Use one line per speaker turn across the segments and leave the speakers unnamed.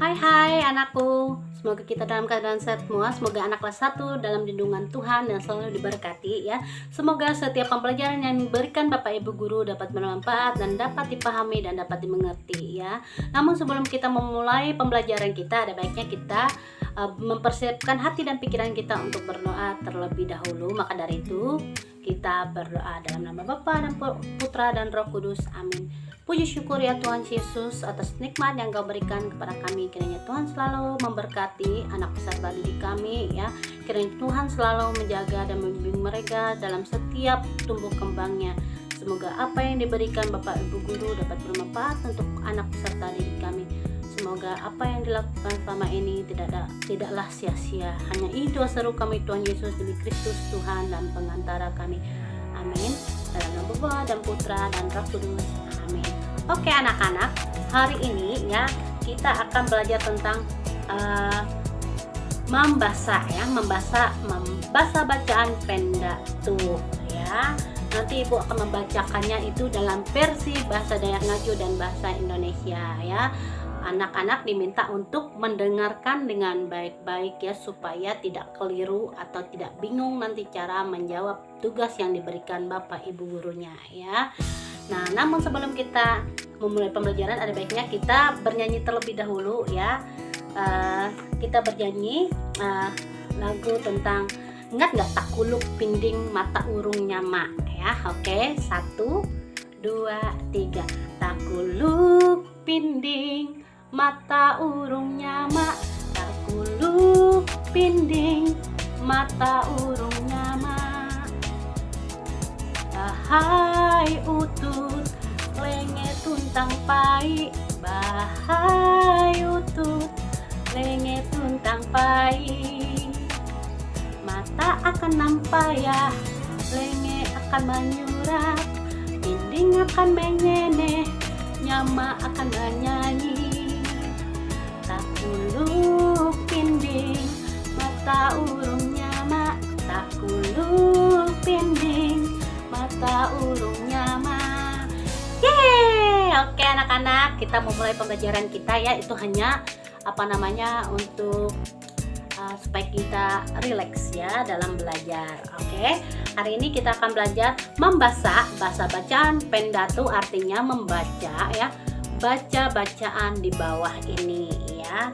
Hai anakku, semoga kita dalam keadaan sehat semua. Semoga anak kelas 1 dalam lindungan Tuhan dan selalu diberkati ya. Semoga setiap pembelajaran yang diberikan Bapak Ibu Guru dapat bermanfaat dan dapat dipahami dan dapat dimengerti ya. Namun sebelum kita memulai pembelajaran kita, ada baiknya kita mempersiapkan hati dan pikiran kita untuk berdoa terlebih dahulu. Maka dari itu kita berdoa dalam nama Bapa dan Putra dan Roh Kudus. Amin. Puji syukur ya Tuhan Yesus atas nikmat yang Kau berikan kepada kami. Kiranya Tuhan selalu memberkati anak peserta didik kami ya. Kiranya Tuhan selalu menjaga dan membimbing mereka dalam setiap tumbuh kembangnya. Semoga apa yang diberikan Bapak Ibu Guru dapat bermanfaat untuk anak peserta didik kami. Semoga apa yang dilakukan selama ini tidaklah sia-sia. Hanya itu seru kami Tuhan Yesus demi Kristus Tuhan dan pengantara kami. Amin. Dalam nama Bapa dan Putra dan Roh Kudus. Amin. Oke anak-anak, hari ini ya kita akan belajar tentang membaca ya, membaca bacaan Pendatu ya. Nanti Ibu akan membacakannya itu dalam versi bahasa Dayak Ngaju dan bahasa Indonesia ya. Anak-anak diminta untuk mendengarkan dengan baik-baik ya, supaya tidak keliru atau tidak bingung nanti cara menjawab tugas yang diberikan Bapak Ibu gurunya ya. Nah, namun sebelum kita memulai pembelajaran, ada baiknya kita bernyanyi terlebih dahulu ya. Kita bernyanyi lagu tentang ingat nggak Takuluk Pinding Mata Urung Nyama ya. Oke, 1, 2, 3. Takuluk pinding mata urung nyama, takuluk pinding mata urung nyama. Bahai utut lenge tuntang pai, bahai utut lenge tuntang pai. Mata akan nampaya, lenge akan menyurat, pinding akan menyeneh, nyama akan menyanyi. Takuluk pinding mata urung nyama, takuluk pinding mata urung nyama. Yeay! Oke anak-anak, kita memulai pembelajaran kita ya. Itu hanya untuk supaya kita rileks ya dalam belajar. Oke, hari ini kita akan belajar membaca bahasa bacaan Pendatu, artinya membaca ya, baca bacaan di bawah ini ya.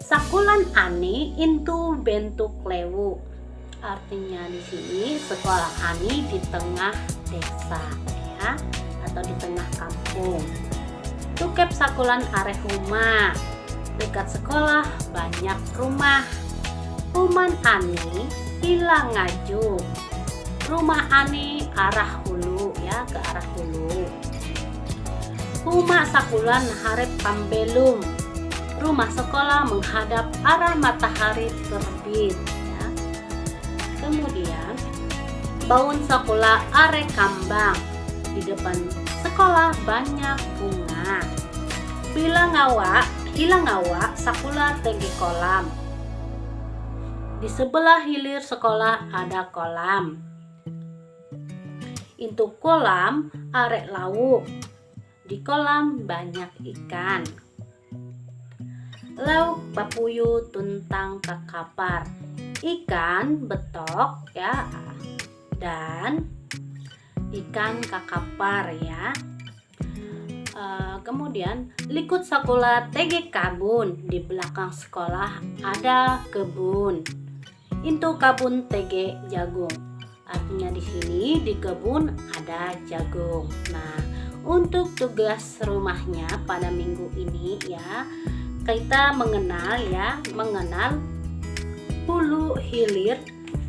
Sakulan ani intu bentuk lewu, artinya di sini sekolah ani di tengah desa ya, atau di tengah kampung. Tukep sakulan areh rumah, dekat sekolah banyak rumah. Uman ani hilang ngaju, rumah ani arah hulu ya, ke arah hulu. Huma sakulan harep pambelum, rumah sekolah menghadap arah matahari terbit ya. Kemudian baun sekolah are kambang, di depan sekolah banyak bunga. Hilang ngawa sakulah tegi kolam, di sebelah hilir sekolah ada kolam. Intu kolam arek lauk, di kolam banyak ikan. Lauk papuyu tuntang kakapar, ikan betok ya, dan ikan kakapar ya. Kemudian likut sekolah tege kabun, di belakang sekolah ada kebun. Intu kabun tege jagung, artinya di sini di kebun ada jagung. Nah, untuk tugas rumahnya pada minggu ini ya, kita mengenal hulu hilir,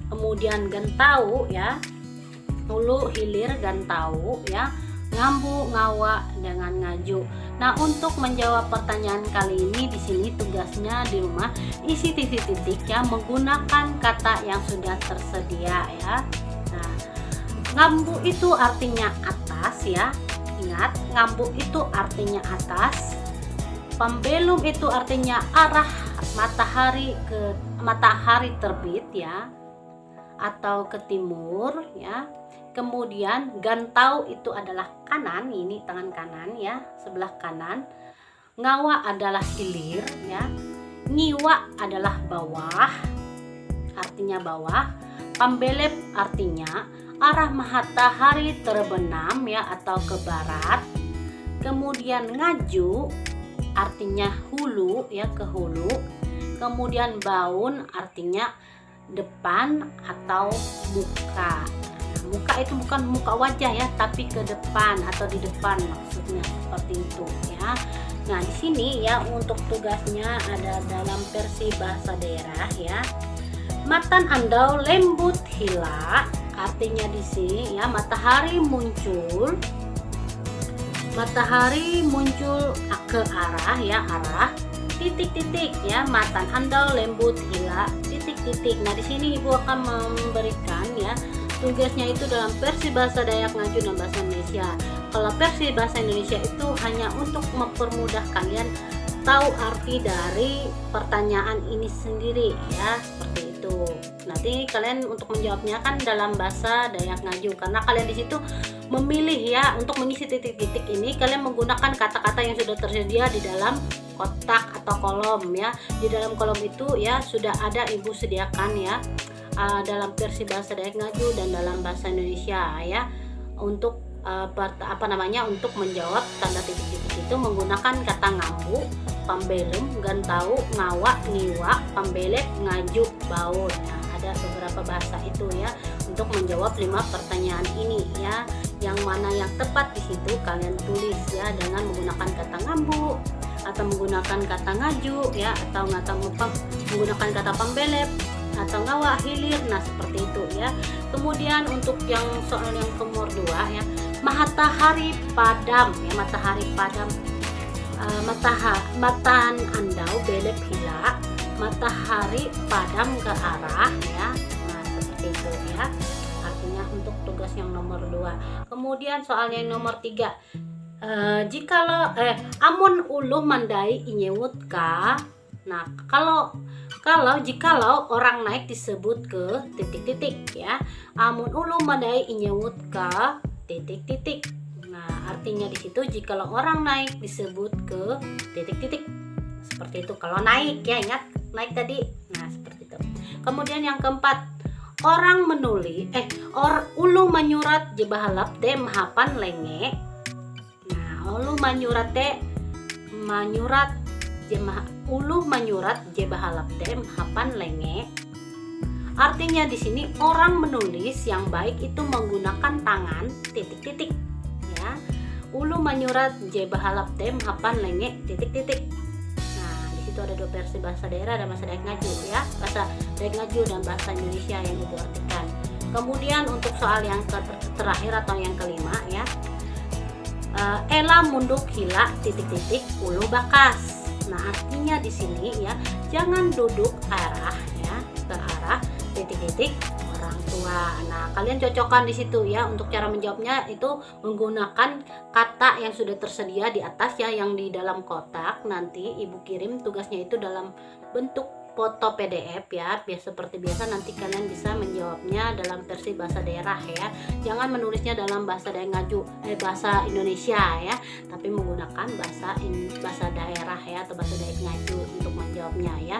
kemudian gentau ya, hulu hilir gentau ya, ngambu ngawa dengan ngaju. Nah, untuk menjawab pertanyaan kali ini, di sini tugasnya di rumah isi titik-titik ya, menggunakan kata yang sudah tersedia ya. Nah, ngambu itu artinya atas ya. Ingat, ngambu itu artinya atas. Pembelum itu artinya arah matahari terbit ya, atau ke timur ya. Kemudian gantau itu adalah kanan, ini tangan kanan ya, sebelah kanan. ngawa adalah hilir ya, ngiwa adalah bawah, artinya bawah, pambelep artinya arah matahari terbenam ya atau ke barat. Kemudian ngaju artinya hulu ya, ke hulu. Kemudian baun artinya depan atau muka. Nah, muka itu bukan muka wajah ya, tapi ke depan atau di depan maksudnya, seperti itu ya. Nah, di sini ya untuk tugasnya ada dalam versi bahasa daerah ya. Matan andau lembut hila, artinya di sini ya matahari muncul ke arah ya, arah titik-titik ya, matan andau lembut hila titik-titik. Nah, di sini Ibu akan memberikan ya tugasnya itu dalam versi bahasa Dayak Ngaju dan bahasa Indonesia. Kalau versi bahasa Indonesia itu hanya untuk mempermudah kalian tahu arti dari pertanyaan ini sendiri ya, seperti itu. Nanti kalian untuk menjawabnya kan dalam bahasa Dayak Ngaju, karena kalian di situ memilih ya untuk mengisi titik-titik ini, kalian menggunakan kata-kata yang sudah tersedia di dalam kotak atau kolom ya. Di dalam kolom itu ya sudah ada Ibu sediakan ya dalam versi bahasa Dayak Ngaju dan dalam bahasa Indonesia ya, untuk untuk menjawab tanda titik-titik itu menggunakan kata ngambu, pambelem, gantau, ngawa, ngiwa, pambelep, ngaju, baun. Nah, ada beberapa bahasa itu ya untuk menjawab 5 pertanyaan ini ya. Yang mana yang tepat di situ kalian tulis ya dengan menggunakan kata ngambu atau menggunakan kata ngaju ya, atau menggunakan kata pambelep atau ngawa, hilir. Nah, seperti itu ya. Kemudian untuk yang soal yang nomor 2 ya, matahari padam ya, matahari padam, matan andau belep hila, matahari padam ke arah ya. Nah, seperti itu ya artinya untuk tugas yang nomor 2. Kemudian soal yang nomor 3, jikalau amun ulu mandai inyewut ka. Nah, jikalau orang naik disebut ke titik-titik ya, amun ulu mandai inyewut ka titik-titik. Nah, artinya di situ jikalau orang naik disebut ke titik-titik, seperti itu. Kalau naik ya, ingat naik tadi. Nah, seperti itu. Kemudian yang keempat, orang menulis ulu manyurat jebahalap te mahapan lenge. Nah, ulu manyurat jebahalap te mahapan lenge. Artinya di sini orang menulis yang baik itu menggunakan tangan titik-titik ya. Ulu manyurat jebahalap te mahapan lenge titik-titik. Nah, di situ ada 2 versi bahasa daerah dan bahasa Dayak Ngaju ya, bahasa Dayak Ngaju dan bahasa Indonesia yang Ibu artikan. Kemudian untuk soal yang terakhir atau yang kelima ya, ela munduk hila titik-titik ulu bakas. Nah, artinya di sini ya jangan duduk arah ya, ke arah titik-titik orang tua. Nah, kalian cocokkan di situ ya. Untuk cara menjawabnya itu menggunakan kata yang sudah tersedia di atas ya, yang di dalam kotak. Nanti Ibu kirim tugasnya itu dalam bentuk foto PDF ya, seperti biasa. Nanti kalian bisa menjawabnya dalam versi bahasa daerah ya. Jangan menulisnya dalam bahasa Dayak Ngaju, bahasa Indonesia ya, tapi menggunakan bahasa daerah ya atau bahasa Dayak Ngaju untuk menjawabnya ya.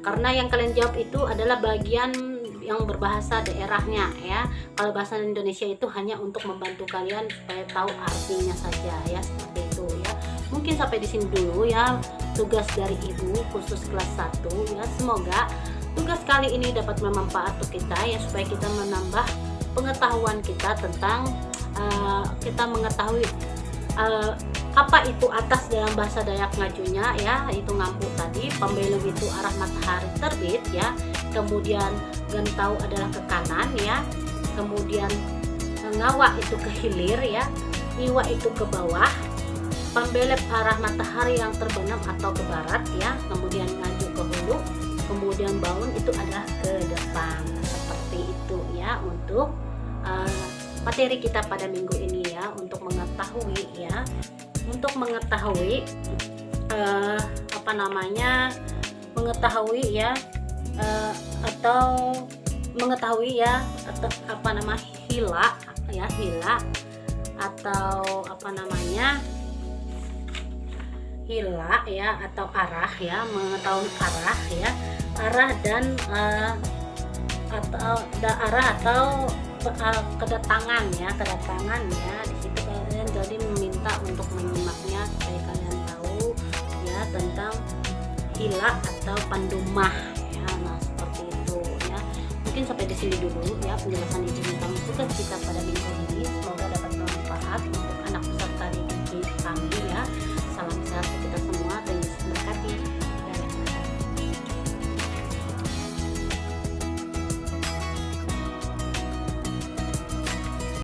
Karena yang kalian jawab itu adalah bagian yang berbahasa daerahnya ya. Kalau bahasa Indonesia itu hanya untuk membantu kalian supaya tahu artinya saja ya, seperti itu ya. Mungkin sampai di sini dulu ya tugas dari Ibu khusus kelas 1 ya. Semoga tugas kali ini dapat bermanfaat untuk kita ya, supaya kita menambah pengetahuan kita tentang kita mengetahui apa itu atas dalam bahasa Dayak Ngajunya ya, itu ngampu tadi, pembelum itu arah matahari terbit ya, kemudian gentau adalah ke kanan ya, kemudian ngawa itu ke hilir ya, iwa itu ke bawah, pembelep arah matahari yang terbenam atau ke barat ya, kemudian ngaju ke hulu, kemudian baun itu adalah ke depan. Seperti itu ya untuk materi kita pada minggu ini ya, untuk mengetahui ya, hila atau hila ya, atau arah ya, mengetahui arah ya, arah dan kedatangan ya, di situ kalian jadi meminta untuk menyimaknya supaya kalian tahu ya tentang hila atau pandumah ya. Nah, seperti itu ya. Mungkin sampai di sini dulu ya penjelasan ibu tentang tugas kita pada minggu ini. Semoga dapat bermanfaat untuk anak peserta didik kami ya.